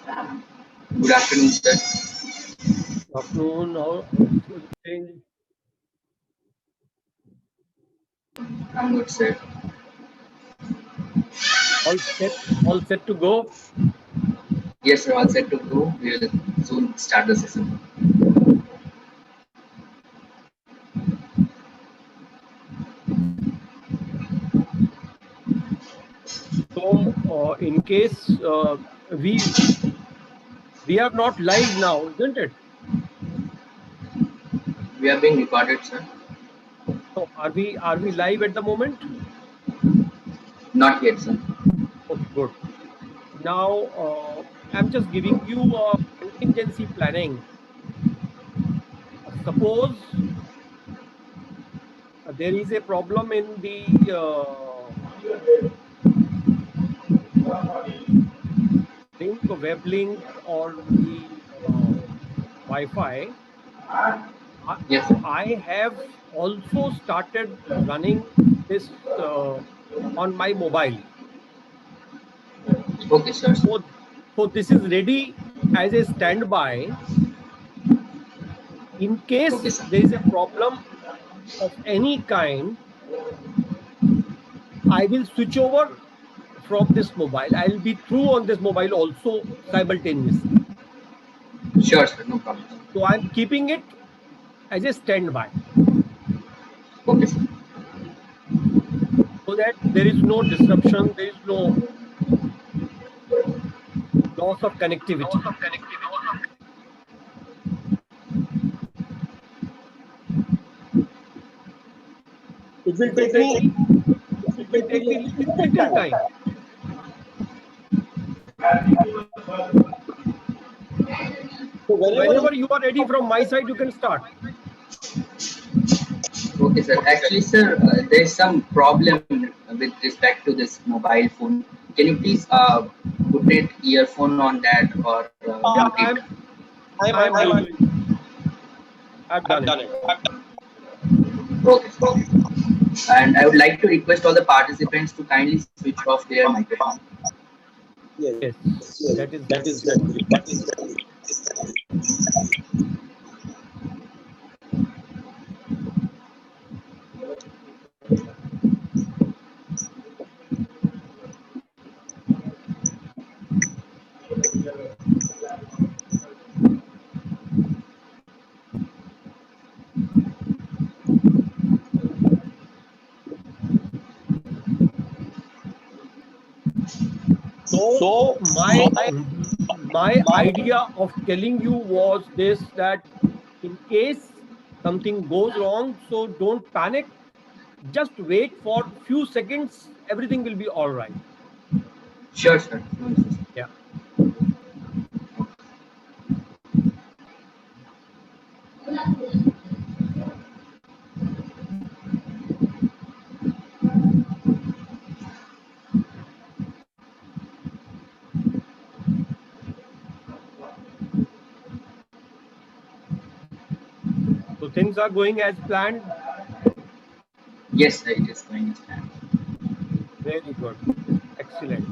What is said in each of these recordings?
Good afternoon, sir. Afternoon, how's everything? I'm good, sir. All set to go. Yes, sir. All set to go. We will soon start the session. So, in case we are not live now, isn't it? We are being recorded, sir. So, are we live at the moment? Not yet, sir. Okay, good. Now, I'm just giving you a contingency planning. Suppose there is a problem in the web link or the Wi-Fi. Yes, So sir. I have also started running this on my mobile. Okay, sir. So, so this is ready as a standby in Okay, case sir. there is a problem of any kind. I will switch over from this mobile. I'll be through on this mobile also simultaneously. Sure, sir. No problem. So I'm keeping it as a standby Okay, sir. so that there is no disruption, there is no loss of connectivity. It will take me little time. So whenever you are ready from my side, you can start. Okay, sir. Actually, sir, there is some problem with respect to this mobile phone. Can you please put it earphone on that or Yeah, mute it? I'm doing it. I've done it. Okay, sir. And I would like to request all the participants to kindly switch off their microphone. Yes, that is required. So my idea of telling you was this, that in case something goes wrong, so don't panic. Just wait for few seconds. Everything will be all right. Sure, sir. No issues. Yeah. So things are going as planned. Yes, sir. It is going as planned. Very good. Excellent.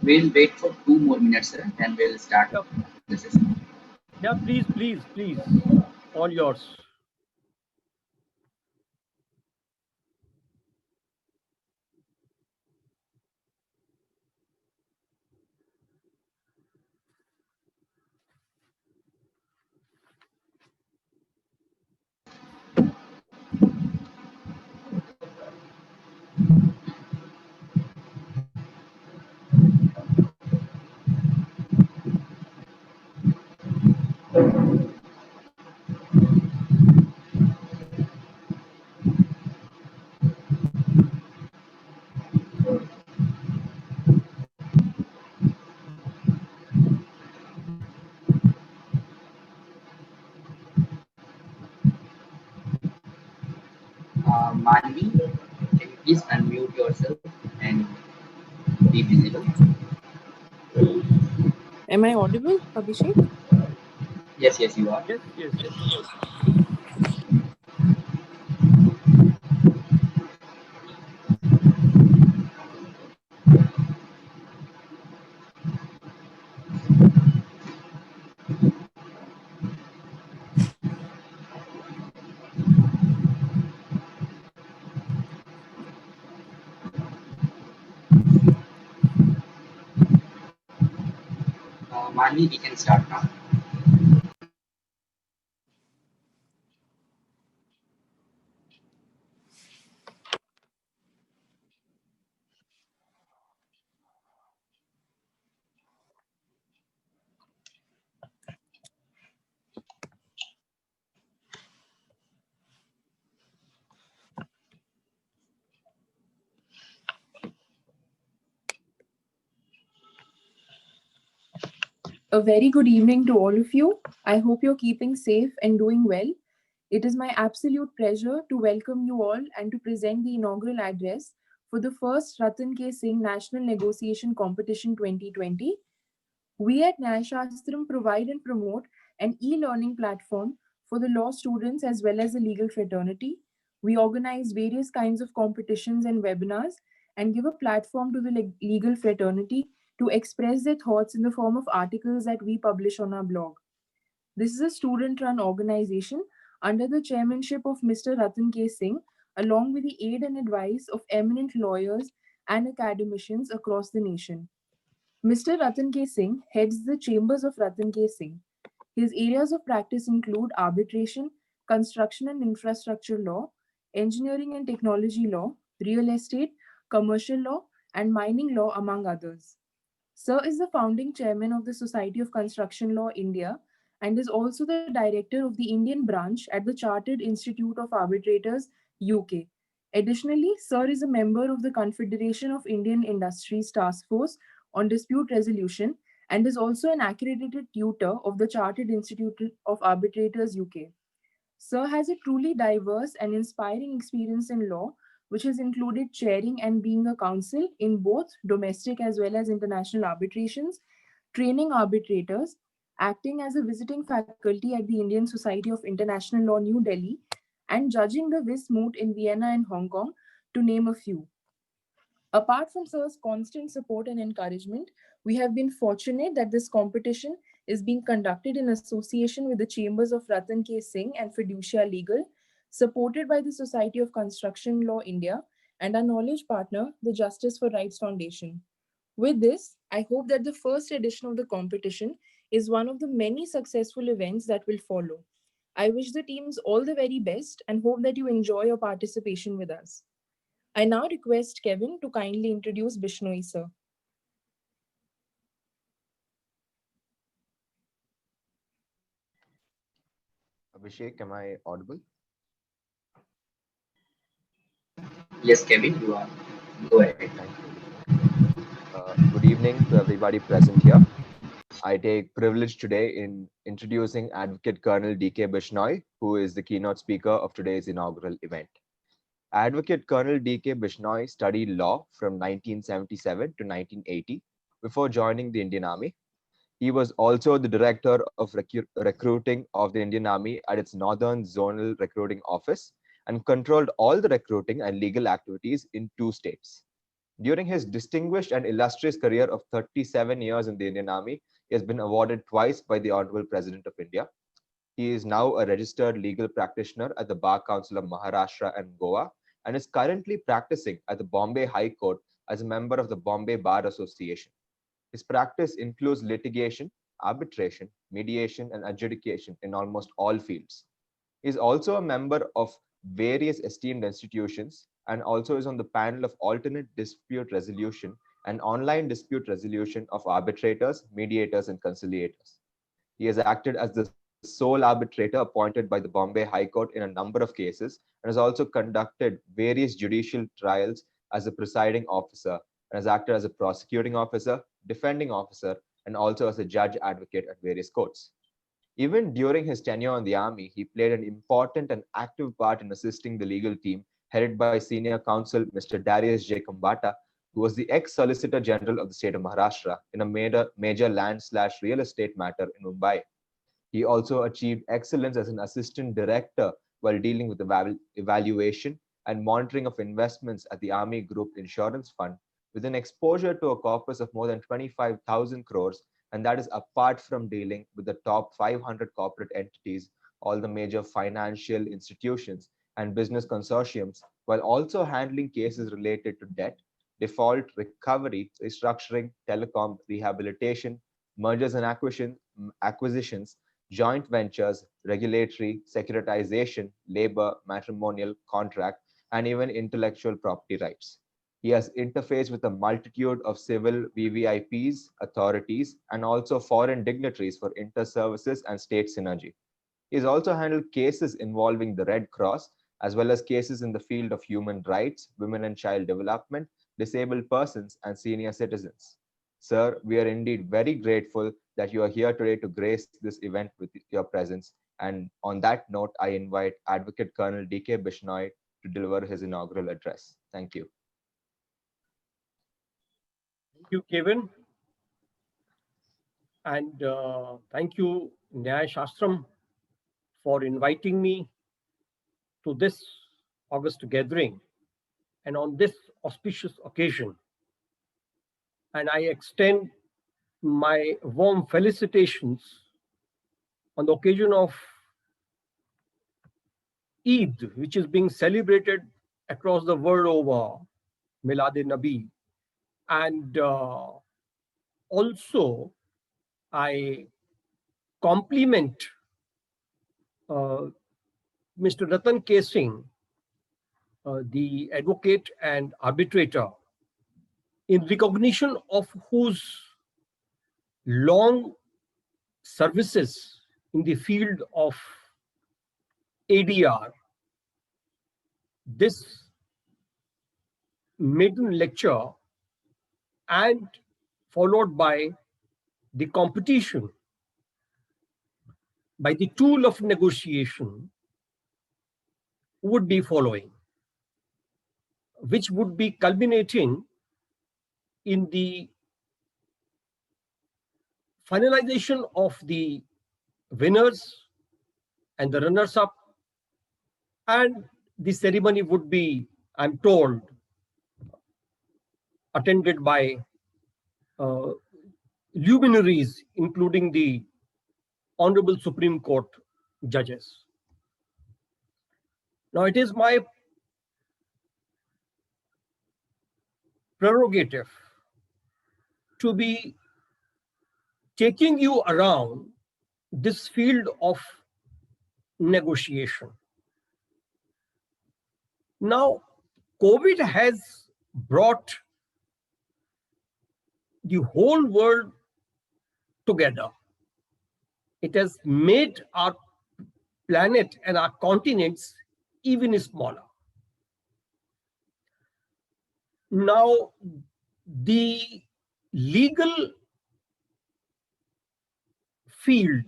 We'll wait for 2 more minutes, sir, and we'll start Yeah, the session. yeah, please. All yours. Manvi, can you please unmute yourself and be visible? Am I audible, Abhishek? Yes, yes, you are. Yes, yes, yes. Manvi, we can start now. A very good evening to all of you. I hope you're keeping safe and doing well. It is my absolute pleasure to welcome you all and to present the inaugural address for the first Ratan K. Singh National Negotiation Competition 2020. We at Nyashastram provide and promote an e-learning platform for the law students as well as the legal fraternity. We organize various kinds of competitions and webinars and give a platform to the legal fraternity to express their thoughts in the form of articles that we publish on our blog. This is a student run organization under the chairmanship of Mr. Ratan K. Singh, along with the aid and advice of eminent lawyers and academicians across the nation. Mr. Ratan K. Singh heads the Chambers of Ratan K. Singh. His areas of practice include arbitration, construction and infrastructure law, engineering and technology law, real estate, commercial law, and mining law, among others. Sir is the founding chairman of the Society of Construction Law India and is also the director of the Indian branch at the Chartered Institute of Arbitrators, UK. Additionally, Sir is a member of the Confederation of Indian Industries Task Force on Dispute Resolution and is also an accredited tutor of the Chartered Institute of Arbitrators, UK. Sir has a truly diverse and inspiring experience in law, which has included chairing and being a counsel in both domestic as well as international arbitrations, training arbitrators, acting as a visiting faculty at the Indian Society of International Law, New Delhi, and judging the Vis Moot in Vienna and Hong Kong, to name a few. Apart from Sir's constant support and encouragement, we have been fortunate that this competition is being conducted in association with the Chambers of Ratan K. Singh and Fiducia Legal, supported by the Society of Construction Law India and our knowledge partner, the Justice for Rights Foundation. With this, I hope that the first edition of the competition is one of the many successful events that will follow. I wish the teams all the very best and hope that you enjoy your participation with us. I now request Kevin to kindly introduce Bishnoi sir. Abhishek, am I audible? Yes, Kevin, you are. Go ahead. Thank you, Abhishek. Good evening to everybody present here. I take privilege today in introducing Advocate Colonel D.K. Bishnoi, who is the keynote speaker of today's inaugural event. Advocate Colonel D.K. Bishnoi studied law from 1977 to 1980 before joining the Indian Army. He was also the director of recruiting of the Indian Army at its Northern Zonal Recruiting Office and controlled all the recruiting and legal activities in 2 states. During his distinguished and illustrious career of 37 years in the Indian Army, he has been awarded twice by the Honorable President of India. He is now a registered legal practitioner at the Bar Council of Maharashtra and Goa and is currently practicing at the Bombay High Court as a member of the Bombay Bar Association. His practice includes litigation, arbitration, mediation, and adjudication in almost all fields. He is also a member of various esteemed institutions and also is on the panel of alternate dispute resolution and online dispute resolution of arbitrators, mediators, and conciliators. He has acted as the sole arbitrator appointed by the Bombay High Court in a number of cases and has also conducted various judicial trials as a presiding officer and has acted as a prosecuting officer, defending officer, and also as a judge advocate at various courts. Even during his tenure in the army, he played an important and active part in assisting the legal team headed by senior counsel Mr. Darius J. Kambata, who was the ex-Solicitor General of the state of Maharashtra in a major land/real estate matter in Mumbai. He also achieved excellence as an assistant director while dealing with evaluation and monitoring of investments at the Army Group Insurance Fund, with an exposure to a corpus of more than 25,000 crores, and that is apart from dealing with the top 500 corporate entities, all the major financial institutions and business consortiums, while also handling cases related to debt, default, recovery, restructuring, telecom, rehabilitation, mergers and acquisitions, joint ventures, regulatory, securitization, labor, matrimonial, contract, and even intellectual property rights. He has interfaced with a multitude of civil VVIPs, authorities, and also foreign dignitaries for inter-services and state synergy. He has also handled cases involving the Red Cross, as well as cases in the field of human rights, women and child development, disabled persons, and senior citizens. Sir, we are indeed very grateful that you are here today to grace this event with your presence. And on that note, I invite Advocate Colonel D.K. Bishnoi to deliver his inaugural address. Thank you. Thank you, Kevin. And thank you, Nyaya Shastram, for inviting me to this August gathering and on this auspicious occasion. And I extend my warm felicitations on the occasion of Eid, which is being celebrated across the world over, Milad-e-Nabi. And also, I compliment Mr. Ratan K. Singh, the advocate and arbitrator, in recognition of whose long services in the field of ADR, this maiden lecture and followed by the competition by the tool of negotiation would be following, which would be culminating in the finalization of the winners and the runners-up, and the ceremony would be, I'm told, attended by luminaries, including the Honorable Supreme Court judges. Now, it is my prerogative to be taking you around this field of negotiation. Now, COVID has brought the whole world together. It has made our planet and our continents even smaller. Now, the legal field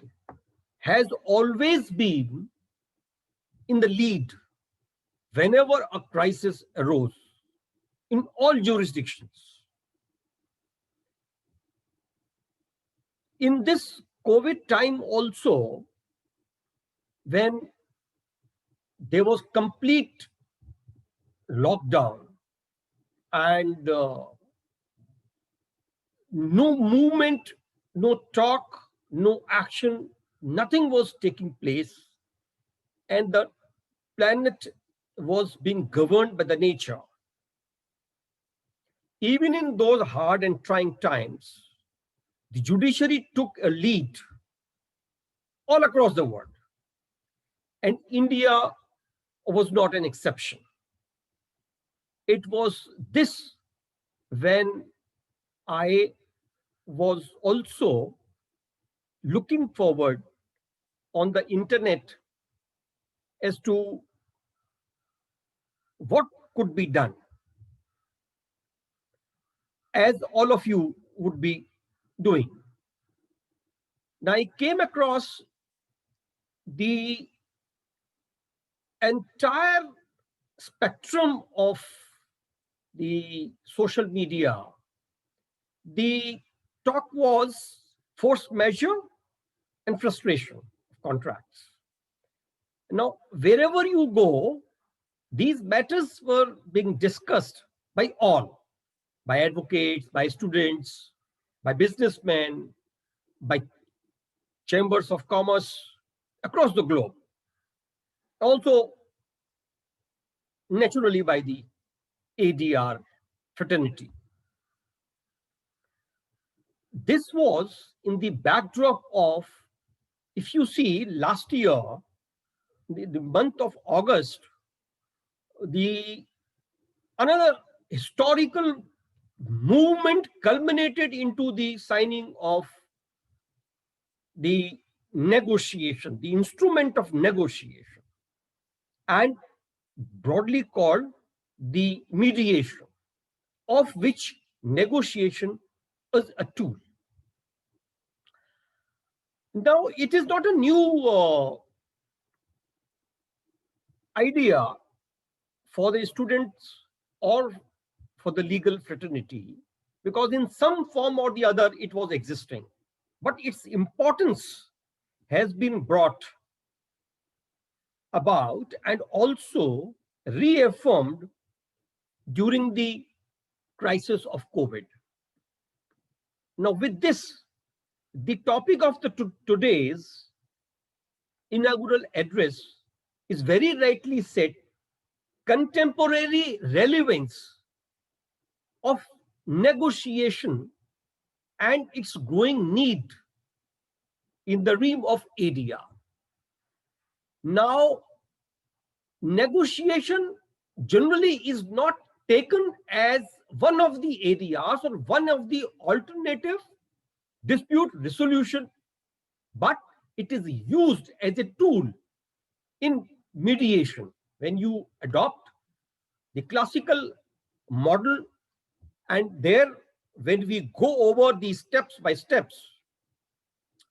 has always been in the lead whenever a crisis arose in all jurisdictions. In this COVID time also, when there was complete lockdown and no movement, no talk, no action, nothing was taking place, and the planet was being governed by the nature. Even in those hard and trying times, the judiciary took a lead all across the world, and India was not an exception. it was this when I was also looking forward on the internet as to what could be done, as all of you would be doing. Now, I came across the entire spectrum of the social media. The talk was force majeure and frustration of contracts. Now, wherever you go, these matters were being discussed by all, by advocates, by students, by businessmen, by chambers of commerce across the globe, also naturally by the ADR fraternity. This was in the backdrop of, if you see, last year, the month of August, another historical movement culminated into the signing of the negotiation, the instrument of negotiation, and broadly called the mediation, of which negotiation is a tool. Now, it is not a new idea for the students or for the legal fraternity, because in some form or the other it was existing, but its importance has been brought about and also reaffirmed during the crisis of COVID. Now, with this, the topic of today's inaugural address is very rightly said, contemporary relevance of negotiation and its growing need in the realm of ADR. Now, negotiation generally is not taken as one of the ADRs or one of the alternative dispute resolution, but it is used as a tool in mediation. When you adopt the classical model, and there, when we go over these steps by steps,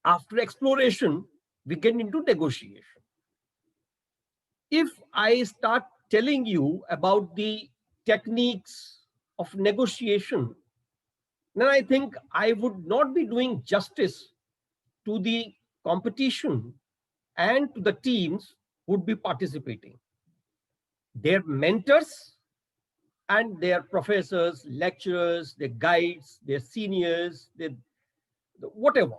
after exploration, we get into negotiation. If I start telling you about the techniques of negotiation, then I think I would not be doing justice to the competition and to the teams who would be participating. Their mentors and their professors, lecturers, their guides, their seniors, their whatever.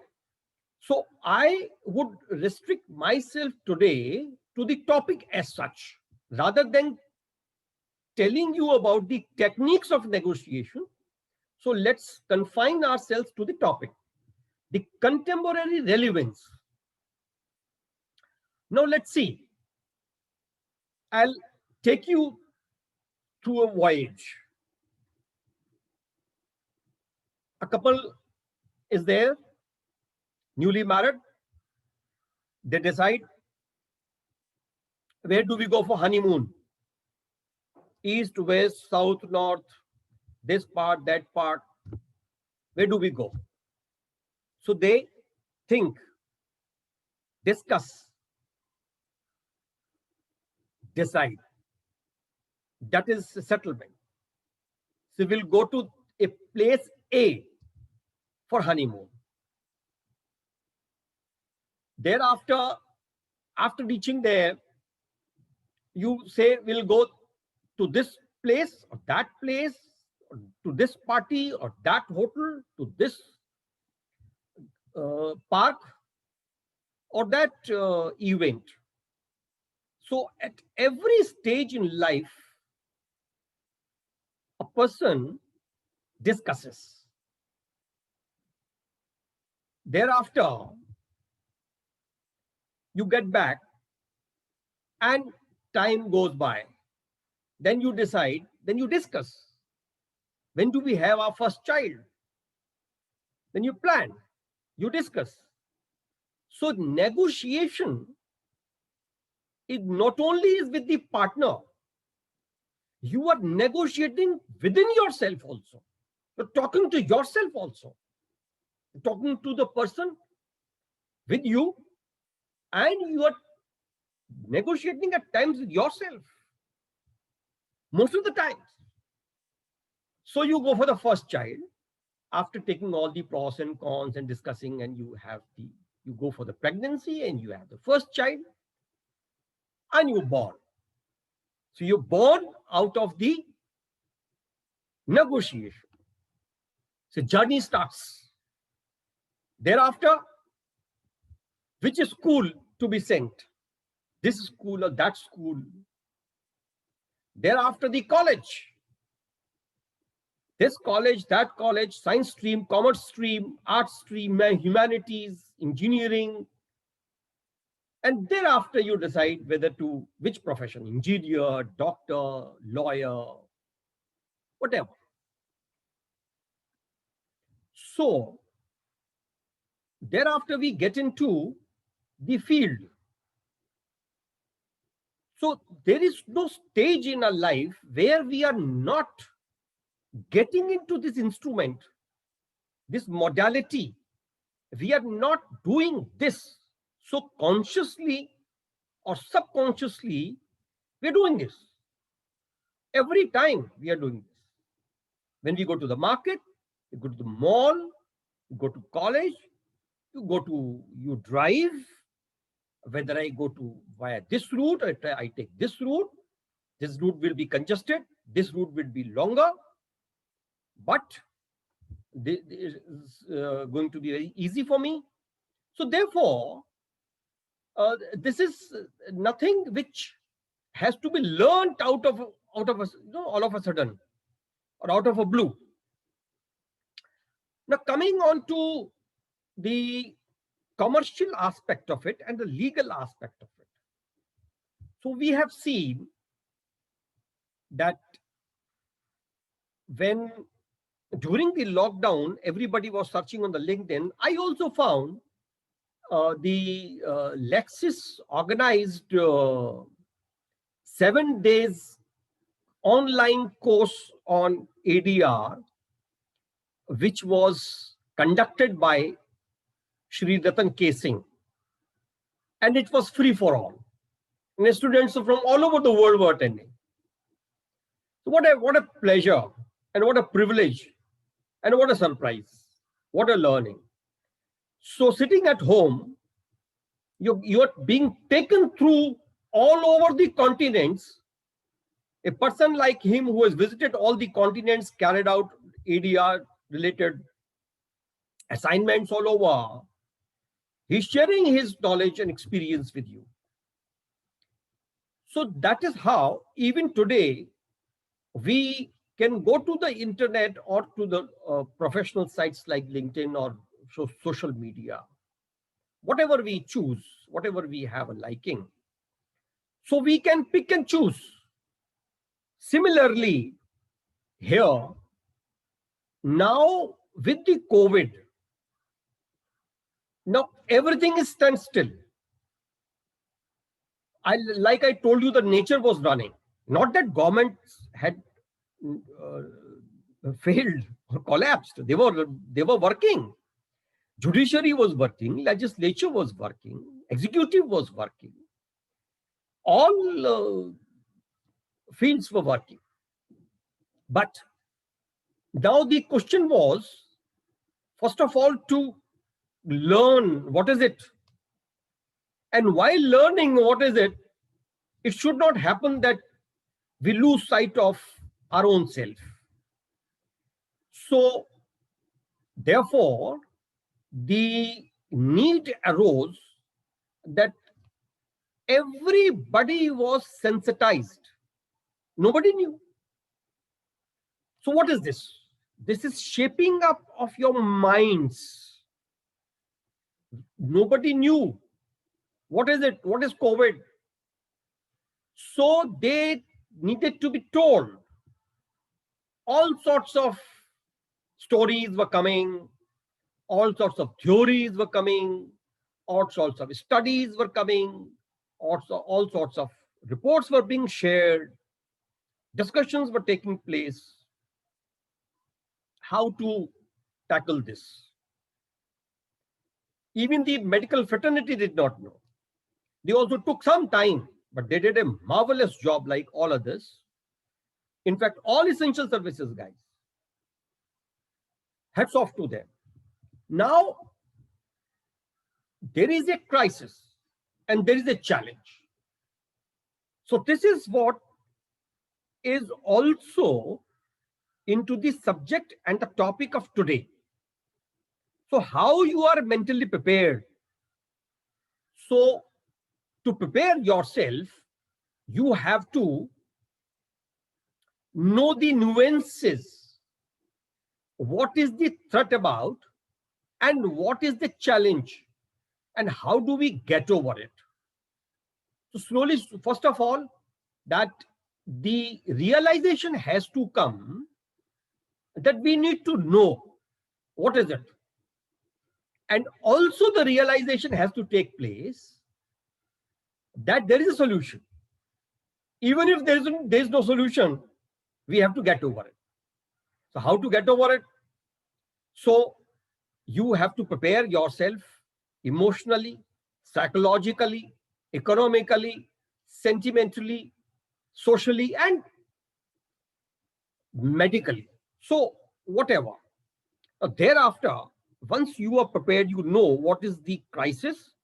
So I would restrict myself today to the topic as such, rather than telling you about the techniques of negotiation. So let's confine ourselves to the topic, the contemporary relevance. Now let's see. I'll take you through a voyage. A couple is there, newly married. They decide, where do we go for honeymoon? East, west, south, north, this part, that part. Where do we go? So they think, discuss, decide. That is settlement. So we'll go to a place A for honeymoon. Thereafter, after reaching there, you say we'll go to this place or that place, or to this party or that hotel, to this park or that event. So at every stage in life, a person discusses. Thereafter, you get back and time goes by. Then you decide then you discuss. When do we have our first child? Then you plan, you discuss. So negotiation is not only is with the partner, you are negotiating within yourself also. You're talking to yourself also. You're talking to the person with you, and you are negotiating at times with yourself. Most of the times. So you go for the first child after taking all the pros and cons and discussing, and you go for the pregnancy and you have the first child and you're born. So you're born out of the negotiation. So journey starts. Thereafter, which school to be sent? This school or that school. Thereafter, the college. This college, that college, science stream, commerce stream, arts stream, humanities, engineering. And thereafter, you decide whether to which profession, engineer, doctor, lawyer, whatever. So thereafter, we get into the field. So there is no stage in our life where we are not getting into this instrument, this modality. We are not doing this. So consciously or subconsciously, we're doing this. Every time we are doing this. When we go to the market, you go to the mall, you go to college, you drive, whether I go to via this route or I take this route will be congested, this route will be longer, but this is going to be very easy for me. So therefore, this is nothing which has to be learned out of all of a sudden or out of a blue. Now coming on to the commercial aspect of it and the legal aspect of it. So we have seen that when during the lockdown, everybody was searching on the LinkedIn. I also found the Lexis organized 7 days online course on ADR, which was conducted by Shri Ratan K. Singh. And it was free for all. And the students from all over the world were attending. So what a pleasure and what a privilege and what a surprise. What a learning. So sitting at home, you're being taken through all over the continents. A person like him who has visited all the continents, carried out ADR related assignments all over, he's sharing his knowledge and experience with you. So that is how even today we can go to the internet or to the professional sites like LinkedIn or social media, whatever we choose, whatever we have a liking. So we can pick and choose. Similarly, here, now with the COVID, now everything is standstill. Like I told you, the nature was running. Not that governments had failed or collapsed. They were working. Judiciary was working, legislature was working, executive was working. All fields were working. But now the question was, first of all, to learn what is it. And while learning what is it, it should not happen that we lose sight of our own self. So, therefore, the need arose that everybody was sensitized. Nobody knew. So what is this? This is shaping up of your minds. Nobody knew. What is it? What is COVID? So they needed to be told. all sorts of stories were coming, all sorts of theories were coming, all sorts of studies were coming, also all sorts of reports were being shared, discussions were taking place. How to tackle this? Even the medical fraternity did not know. They also took some time, but they did a marvelous job like all others. In fact, all essential services guys, hats off to them. Now, there is a crisis and there is a challenge. So this is what is also into the subject and the topic of today. So how you are mentally prepared. So to prepare yourself, you have to know the nuances. What is the threat about and what is the challenge and how do we get over it? So slowly, first of all, that the realization has to come that we need to know what is it. And also the realization has to take place that there is a solution. Even if there is no solution, we have to get over it. So how to get over it? So you have to prepare yourself emotionally, psychologically, economically, sentimentally, socially, and medically. So whatever. Thereafter, once you are prepared, you know what is the crisis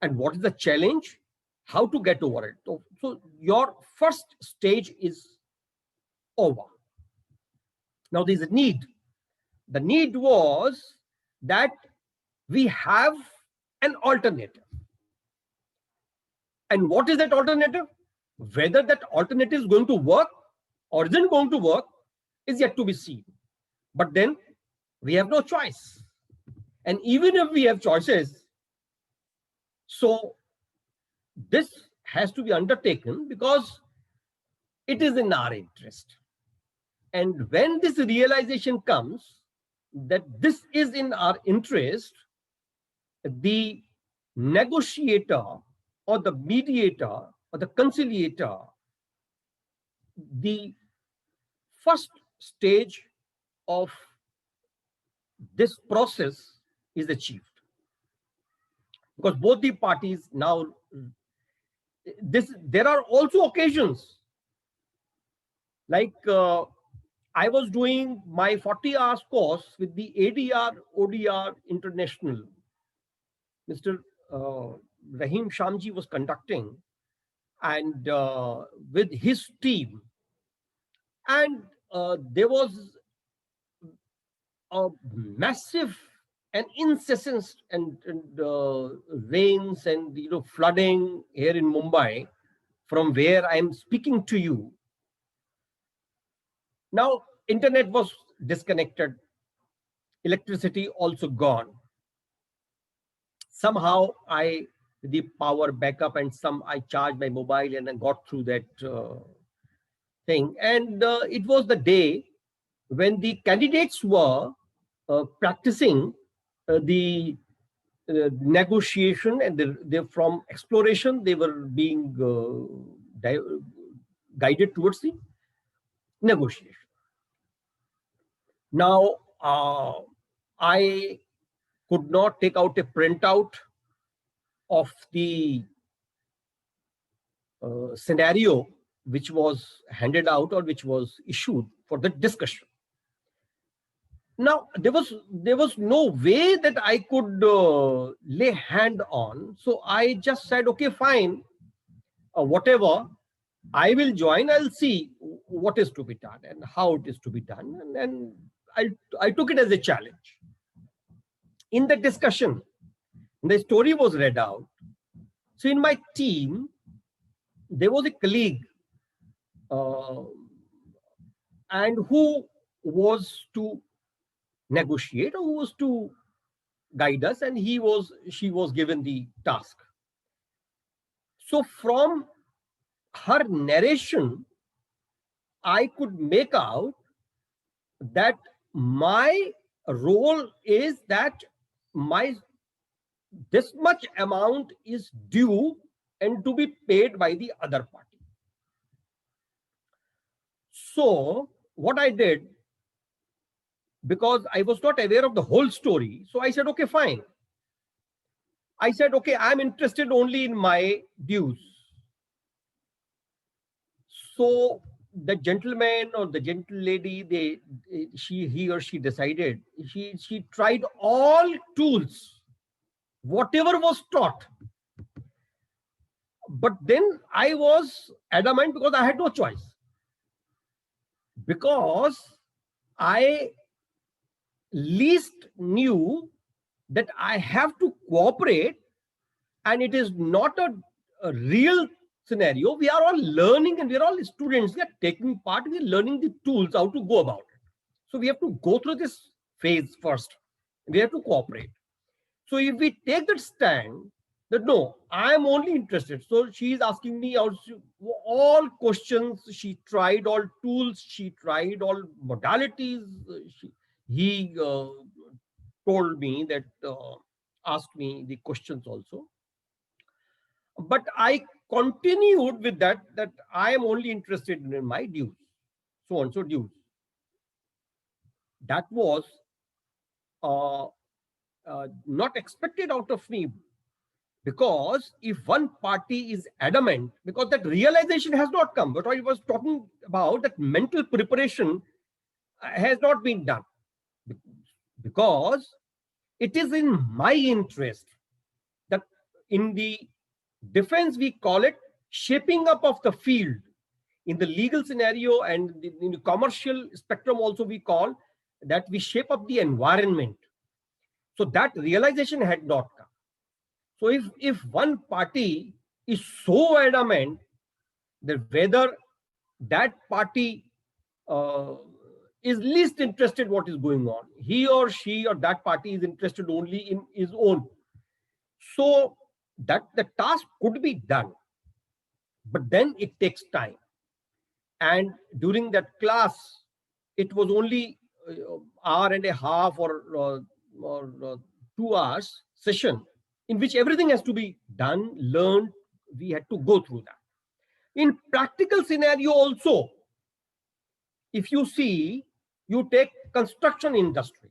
and what is the challenge, how to get over it. So your first stage is over. Now there's a need. The need was that we have an alternative. And what is that alternative? Whether that alternative is going to work or isn't going to work is yet to be seen. But then we have no choice. And even if we have choices, so this has to be undertaken because it is in our interest. And when this realization comes that this is in our interest, the negotiator or the mediator or the conciliator, the first stage of this process is achieved. Because both the parties now, there are also occasions like I was doing my 40 hours course with the ADR ODR International. Mr. Rahim Shamji was conducting and with his team. And there was a massive and incessant rains and flooding here in Mumbai, from where I am speaking to you. Now, internet was disconnected, electricity also gone. Somehow the power backup and I charged my mobile and I got through that thing. And it was the day when the candidates were practicing the negotiation, and they from exploration, they were being guided towards the negotiation. Now, I could not take out a printout of the scenario which was handed out or which was issued for the discussion. Now, there was no way that I could lay hand on. So I just said, okay, fine, whatever, I will join. I'll see what is to be done and how it is to be done. And then I took it as a challenge. In the discussion, the story was read out. So in my team, there was a colleague and who was to negotiate or who was to guide us, and she was given the task. So from her narration, I could make out that my role is that this much amount is due and to be paid by the other party. So what I did, because I was not aware of the whole story, so I said, okay, fine. I said, okay, I'm interested only in my dues. So the gentleman or the gentle lady, he or she decided, she tried all tools, whatever was taught. But then I was adamant because I had no choice. Because I least knew that I have to cooperate, and it is not a real scenario. We are all learning and we are all students. We are taking part, we are learning the tools, how to go about it. So we have to go through this phase first. We have to cooperate. So if we take that stand, that no, I am only interested. So she is asking me also all questions. She tried all tools. She tried all modalities. He told me that, asked me the questions also. But I continued with that I am only interested in my dues, so and so dues. That was not expected out of me, because if one party is adamant, because that realization has not come, but I was talking about, that mental preparation has not been done, because it is in my interest that in the defense we call it shaping up of the field. In the legal scenario and in the commercial spectrum also, we call that we shape up the environment. So that realization had not come. So if one party is so adamant that whether that party is least interested what is going on, he or she or that party is interested only in his own, so that the task could be done, but then it takes time. And during that class, it was only hour and a half or 2 hours session in which everything has to be done, learned. We had to go through that. In practical scenario also, if you see, you take construction industry.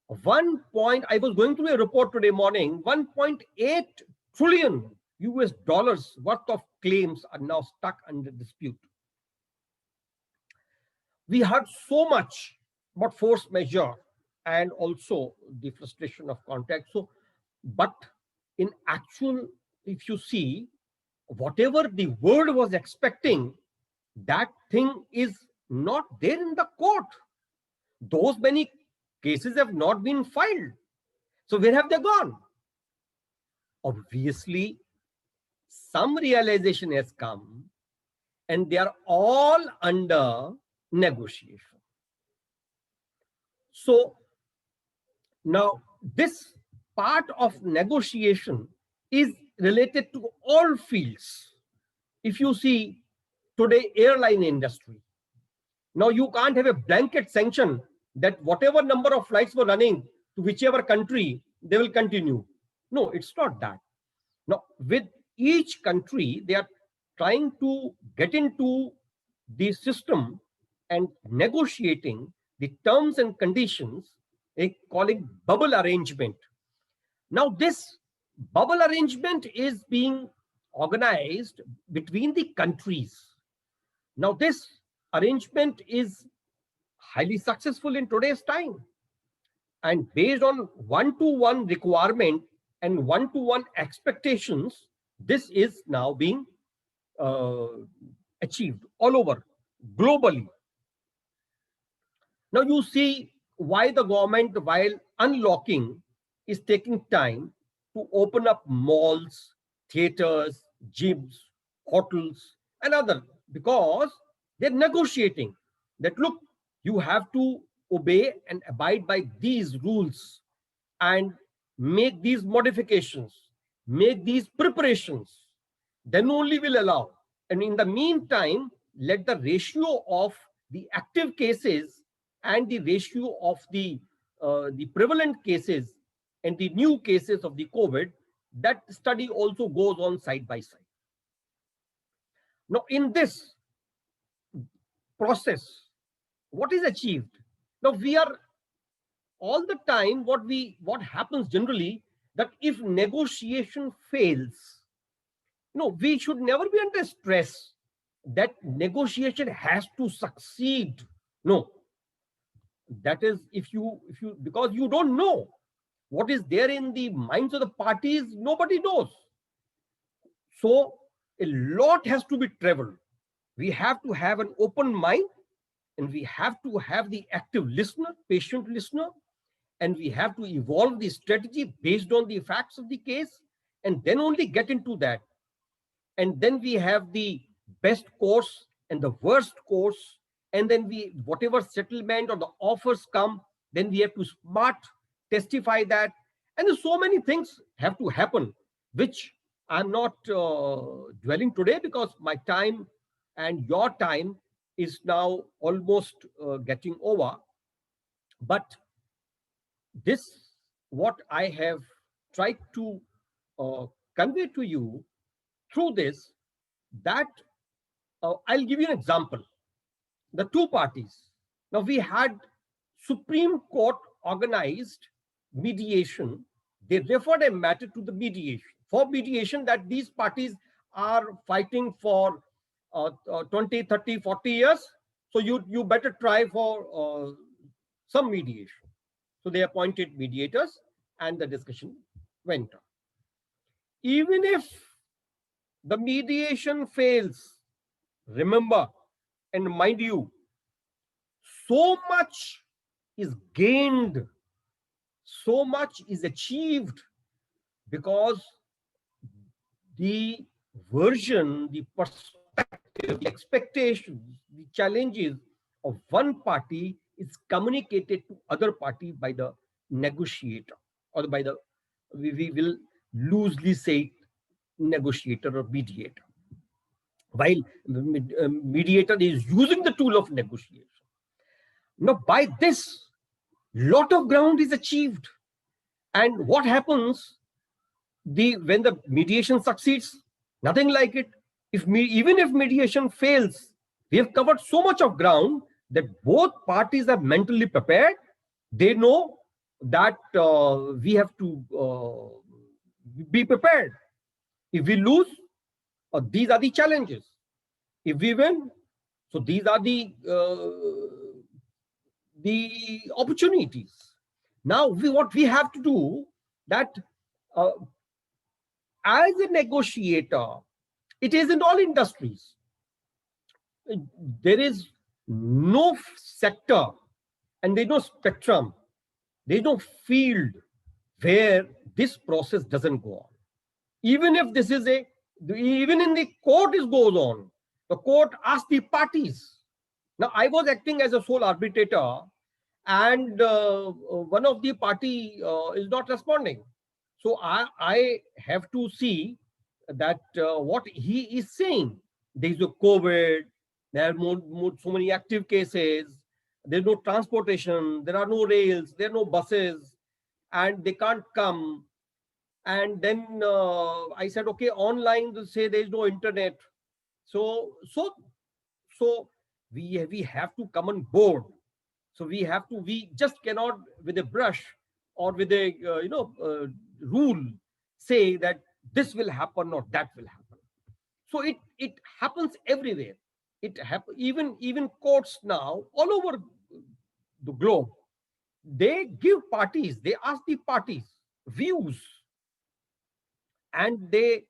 I was going through a report today morning, 1.8 trillion US dollars worth of claims are now stuck under dispute. We heard so much about force majeure and also the frustration of contract. So, but in actual, if you see, whatever the world was expecting, that thing is not there in the court. Those many cases have not been filed. So where have they gone? Obviously, some realization has come and they are all under negotiation. So now this part of negotiation is related to all fields. If you see today, airline industry, now you can't have a blanket sanction that whatever number of flights were running to whichever country, they will continue. No, it's not that. Now, with each country, they are trying to get into the system and negotiating the terms and conditions, they call it bubble arrangement. Now, this bubble arrangement is being organized between the countries. Now, this arrangement is highly successful in today's time. And based on one-to-one requirement and one-to-one expectations, this is now being achieved all over globally. Now you see why the government, while unlocking, is taking time to open up malls, theaters, gyms, hotels, and other, because they're negotiating that, look, you have to obey and abide by these rules and make these modifications, make these preparations, then only will allow. And in the meantime, let the ratio of the active cases and the ratio of the prevalent cases and the new cases of the COVID, that study also goes on side by side. Now, in this process, what is achieved? Now, we are all the time, what happens generally, that if negotiation fails, no, we should never be under stress that negotiation has to succeed. No, that is, if you because you don't know what is there in the minds of the parties, nobody knows. So a lot has to be traveled. We have to have an open mind, and we have to have the active listener, patient listener, and we have to evolve the strategy based on the facts of the case, and then only get into that. And then we have the best course and the worst course, and then whatever settlement or the offers come, then we have to smart testify that. And there's so many things have to happen, which I'm not dwelling today, because my time and your time is now almost getting over. But this, what I have tried to convey to you through this, that I'll give you an example. The two parties. Now, we had Supreme Court organized mediation. They referred a matter to the mediation, that these parties are fighting for 20, 30, 40 years. So you better try for some mediation. So they appointed mediators, and the discussion went on. Even if the mediation fails, remember and mind you, so much is gained, so much is achieved, because the version, the perspective, the expectations, the challenges of one party is communicated to other party by the negotiator, or by the, we will loosely say, negotiator or mediator, while mediator is using the tool of negotiation. Now, by this, lot of ground is achieved. And what happens when the mediation succeeds? Nothing like it. Even if mediation fails, we have covered so much of ground that both parties are mentally prepared. They know that we have to be prepared. If we lose, these are the challenges. If we win, so these are the opportunities. Now, what we have to do, that as a negotiator, it is in all industries. There is no sector and there's no spectrum, there's no field where this process doesn't go on. Even if this is even in the court it goes on. The court asks the parties. Now, I was acting as a sole arbitrator, and one of the party is not responding. So I have to see that what he is saying. There is a COVID, there are so many active cases, there's no transportation, there are no rails, there are no buses, and they can't come. And then I said, okay, online, they say there is no internet. So we have to come on board. So we just cannot with a brush or with a rule say that this will happen or that will happen. So it happens everywhere. Even courts now all over the globe, they give parties, they ask the parties views, and the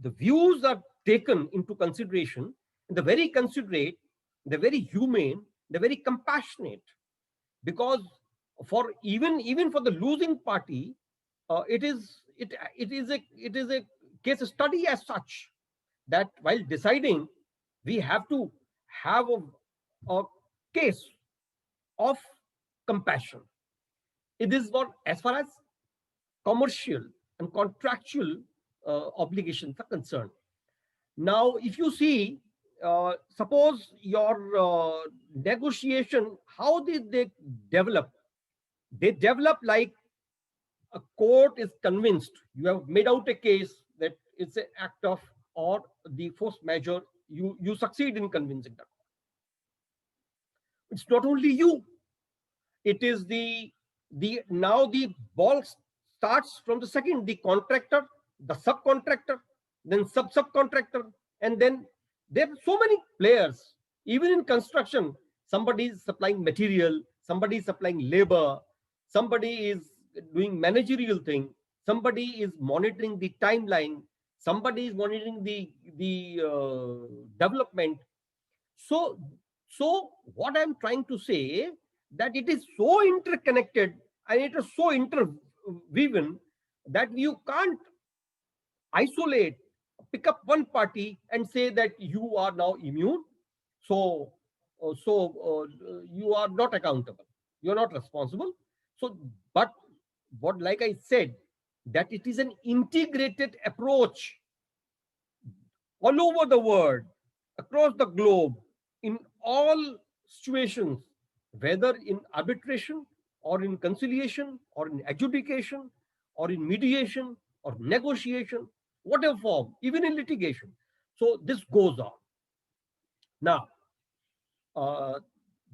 views are taken into consideration, and they're very considerate, they're very humane, they're very compassionate, because for even for the losing party, it is a case study as such, that while deciding, we have to have a case of compassion. It is what, as far as commercial and contractual obligations are concerned. Now, if you see suppose your negotiation, how did they develop? They develop like a court is convinced, you have made out a case that it's an act of or the force majeure, you succeed in convincing them. It's not only you, it is the now the ball starts from the second, the contractor, the subcontractor, then subcontractor, and then there are so many players. Even in construction, somebody is supplying material, somebody is supplying labor, somebody is doing managerial thing, somebody is monitoring the timeline, somebody is monitoring the development. So what I'm trying to say, that it is so interconnected and it is so interwoven that you can't isolate, pick up one party and say that you are now immune. You are not accountable. You are not responsible. So, but what, like I said, that it is an integrated approach all over the world, across the globe, in all situations, whether in arbitration or in conciliation or in adjudication or in mediation or negotiation, whatever form, even in litigation. So this goes on. Now,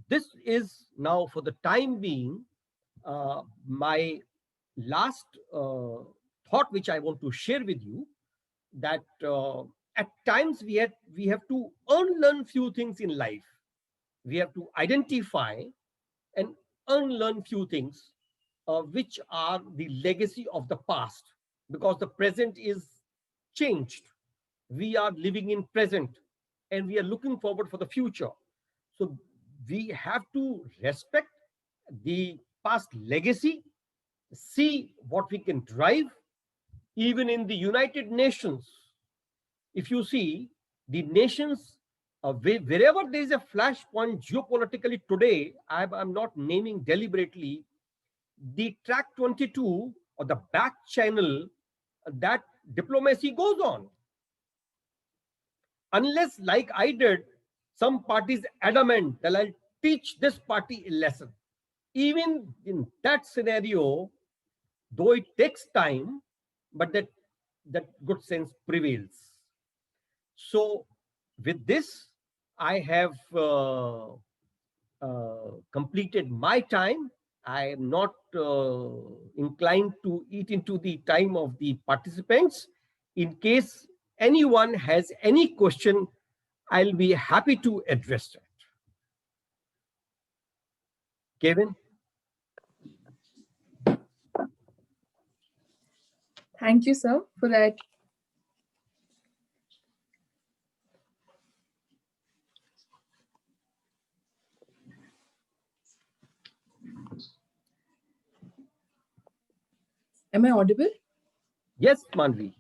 this is now for the time being my last thought, which I want to share with you, that at times we have to unlearn few things in life. We have to identify and unlearn few things which are the legacy of the past, because the present is changed. We are living in present and we are looking forward for the future. So we have to respect the past legacy, see what we can drive. Even in the United Nations, if you see the nations, wherever there is a flashpoint geopolitically today, I'm not naming deliberately, the track 22 or the back channel, that diplomacy goes on. Unless, like I did, some parties adamant that I'll teach this party a lesson. Even in that scenario, though it takes time, but that good sense prevails. So with this, I have completed my time. I am not inclined to eat into the time of the participants. In case anyone has any question, I'll be happy to address that. Kevin? Thank you, sir, for that. Am I audible? Yes, Manvi.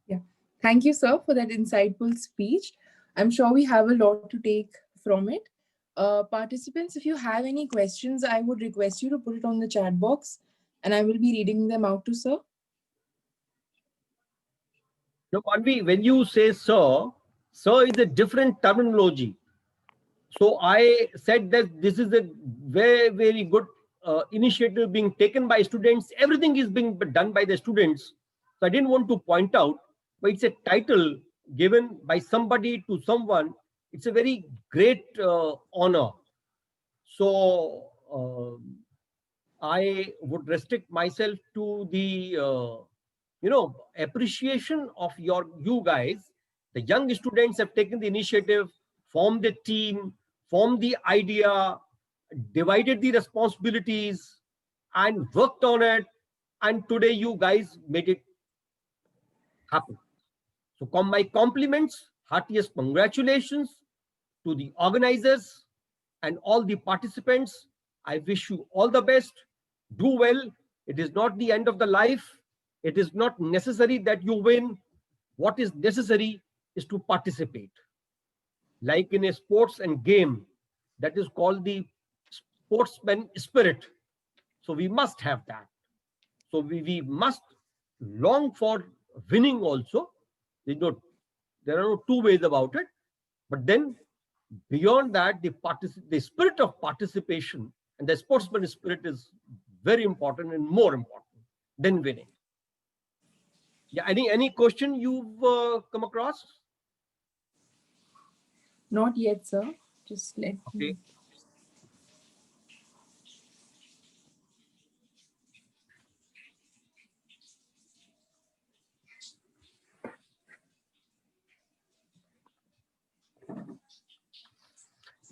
Yeah. Thank you, sir, for that insightful speech. I'm sure we have a lot to take from it. Participants, if you have any questions, I would request you to put it on the chat box and I will be reading them out to sir. No, Manvi, when you say sir is a different terminology. So I said that this is a very, very good initiative being taken by students. Everything is being done by the students. So I didn't want to point out, but it's a title given by somebody to someone. It's a very great honor. So I would restrict myself to the appreciation of you guys. The young students have taken the initiative, formed the team, formed the idea, divided the responsibilities, and worked on it. And today you guys made it happen. So my compliments, heartiest congratulations to the organizers and all the participants. I wish you all the best. Do well. It is not the end of the life. It is not necessary that you win. What is necessary is to participate. Like in a sports and game, that is called the sportsman spirit. So we must have that. So we must long for winning also. There are no two ways about it. But then beyond that, the spirit of participation and the sportsman spirit is very important and more important than winning. Yeah, any question you've come across? Not yet, sir. Just let Okay. me.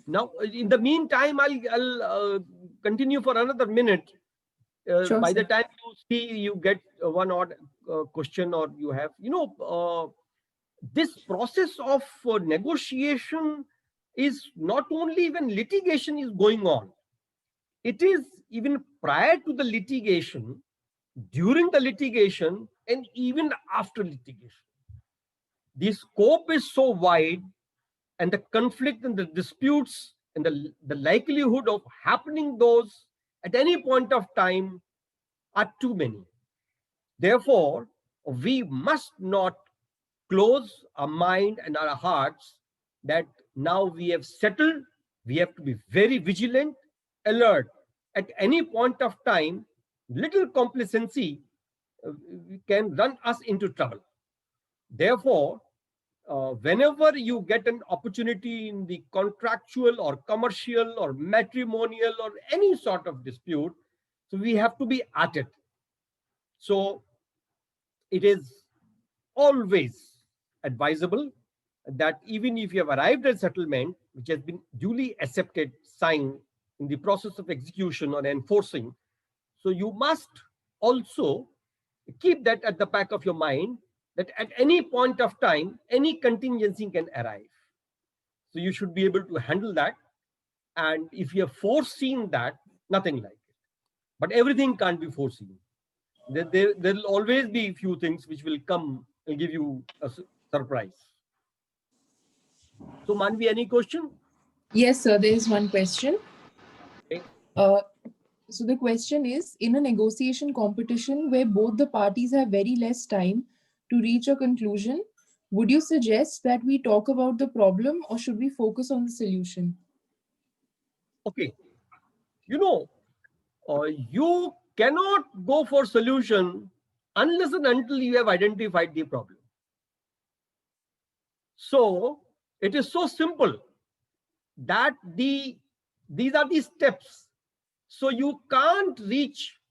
Now, in the meantime, I'll continue for another minute. Sure, By the sir. time you see you get one odd question, or you have, this process of negotiation is not only when litigation is going on, it is even prior to the litigation, during the litigation, and even after litigation. The scope is so wide, and the conflict and the disputes and the likelihood of happening those at any point of time are too many. Therefore, we must not close our mind and our hearts that now we have settled. We have to be very vigilant, alert. At any point of time, little complacency can run us into trouble. Therefore, whenever you get an opportunity in the contractual or commercial or matrimonial or any sort of dispute, so we have to be at it. So it is always advisable that even if you have arrived at settlement, which has been duly accepted, signed in the process of execution or enforcing, so you must also keep that at the back of your mind, that at any point of time, any contingency can arrive. So you should be able to handle that. And if you have foreseen that, nothing like it. But everything can't be foreseen. There will always be a few things which will come and give you a surprise. So, Manvi, any question? Yes, sir. There is one question. Okay. So the question is, in a negotiation competition where both the parties have very less time to reach a conclusion, would you suggest that we talk about the problem or should we focus on the solution? Okay. You cannot go for solution unless and until you have identified the problem. So it is so simple that these are the steps. So you can't reach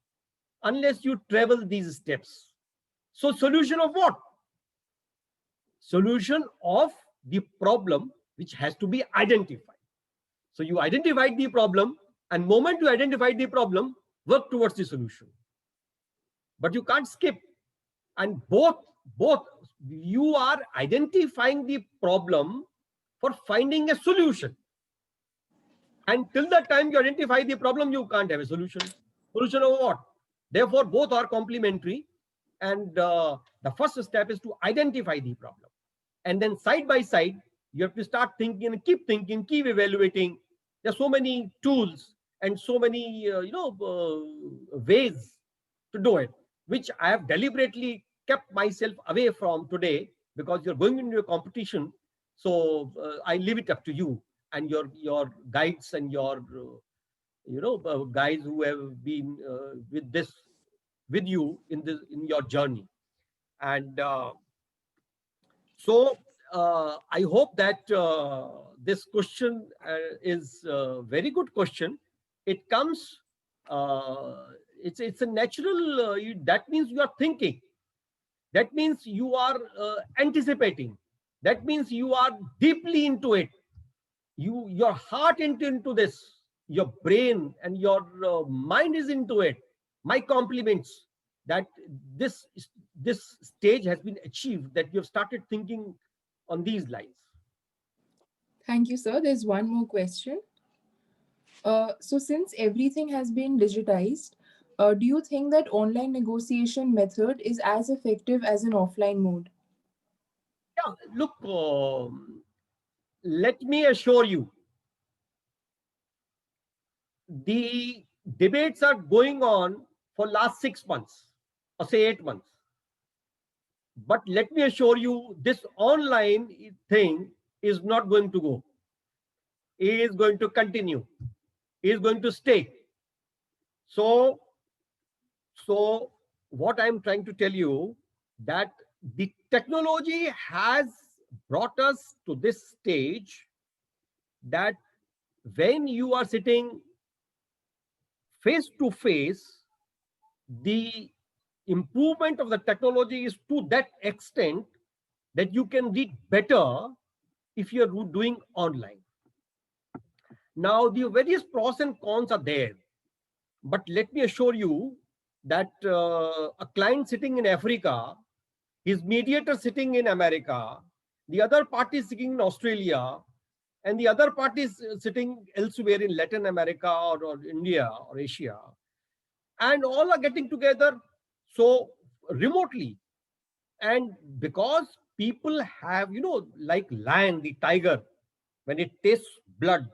unless you travel these steps. So solution of what? Solution of the problem which has to be identified. So you identified the problem, and moment you identify the problem, work towards the solution. But you can't skip. And both you are identifying the problem for finding a solution. And till the time you identify the problem, you can't have a solution. Solution of what? Therefore, both are complementary. And the first step is to identify the problem. And then side by side, you have to start thinking, keep evaluating. There are so many tools and so many ways to do it, which I have deliberately kept myself away from today, because you're going into a competition. So I leave it up to you and your guides and your guys who have been with you in your journey. And so I hope that this question is a very good question. It comes, it's a natural, that means you are thinking. That means you are anticipating. That means you are deeply into it. Your heart into this, your brain and your mind is into it. My compliments that this stage has been achieved, that you have started thinking on these lines. Thank you, sir. There's one more question. So since everything has been digitized, do you think that online negotiation method is as effective as an offline mode? Yeah, look, let me assure you, the debates are going on for last 6 months or say 8 months. But let me assure you, this online thing is not going to go. It is going to continue. It is going to stay. So what I'm trying to tell you, that the technology has brought us to this stage that when you are sitting face to face, the improvement of the technology is to that extent that you can read better if you're doing online. Now, the various pros and cons are there, but let me assure you that a client sitting in Africa, his mediator sitting in America, the other party sitting in Australia, and the other party is sitting elsewhere in Latin America or India or Asia, and all are getting together so remotely. And because people have, like lion, the tiger, when it tastes blood,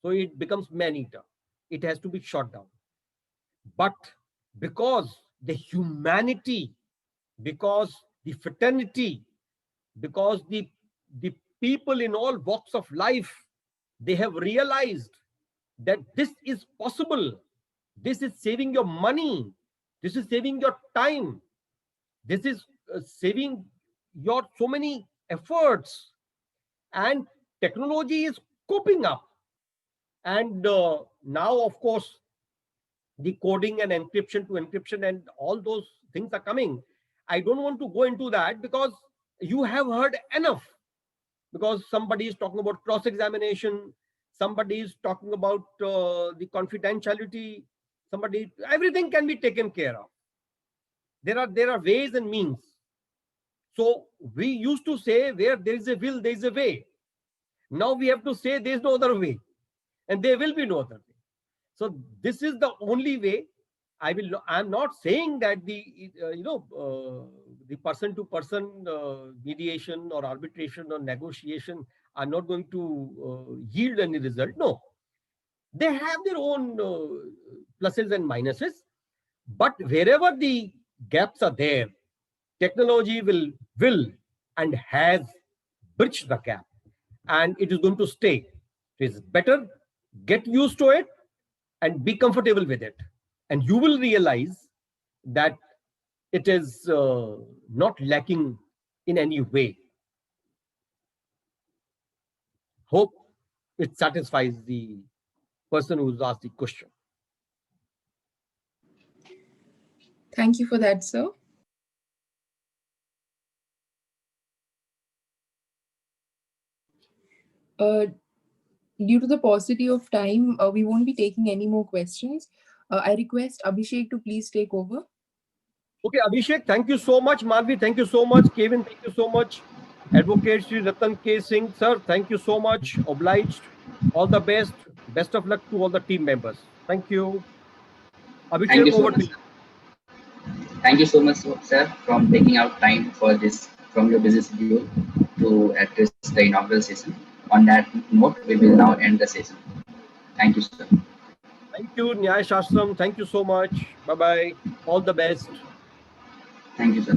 so it becomes man-eater. It has to be shot down. But because the humanity, because the fraternity, because the people in all walks of life, they have realized that this is possible. This is saving your money. This is saving your time. This is saving your so many efforts. And technology is coping up. And now, of course, the coding and encryption to encryption and all those things are coming. I don't want to go into that because you have heard enough. Because somebody is talking about cross-examination, somebody is talking about the confidentiality, everything can be taken care of. There are ways and means. So we used to say where there is a will, there is a way. Now we have to say there is no other way, and there will be no other way. So this is the only way. I'm not saying that the person-to-person mediation or arbitration or negotiation are not going to yield any result. No, they have their own pluses and minuses. But wherever the gaps are there, technology will and has bridged the gap, and it is going to stay. It is better get used to it and be comfortable with it, and you will realize that it is not lacking in any way. Hope it satisfies the person who's asked the question. Thank you for that, sir. Due to the paucity of time, we won't be taking any more questions. I request Abhishek to please take over. Okay, Abhishek, thank you so much. Malvi, thank you so much. Kevin, thank you so much. Advocate Sri Ratan K. Singh, sir, thank you so much. Obliged. All the best. Best of luck to all the team members. Thank you. Abhishek, Thank you so over much, to you. Thank you so much, sir, from taking out time for this from your busy schedule to address the inaugural session. On that note, we will now end the session. Thank you, sir. Thank you, Nyaya Shastram. Thank you so much. Bye-bye. All the best. Thank you, sir.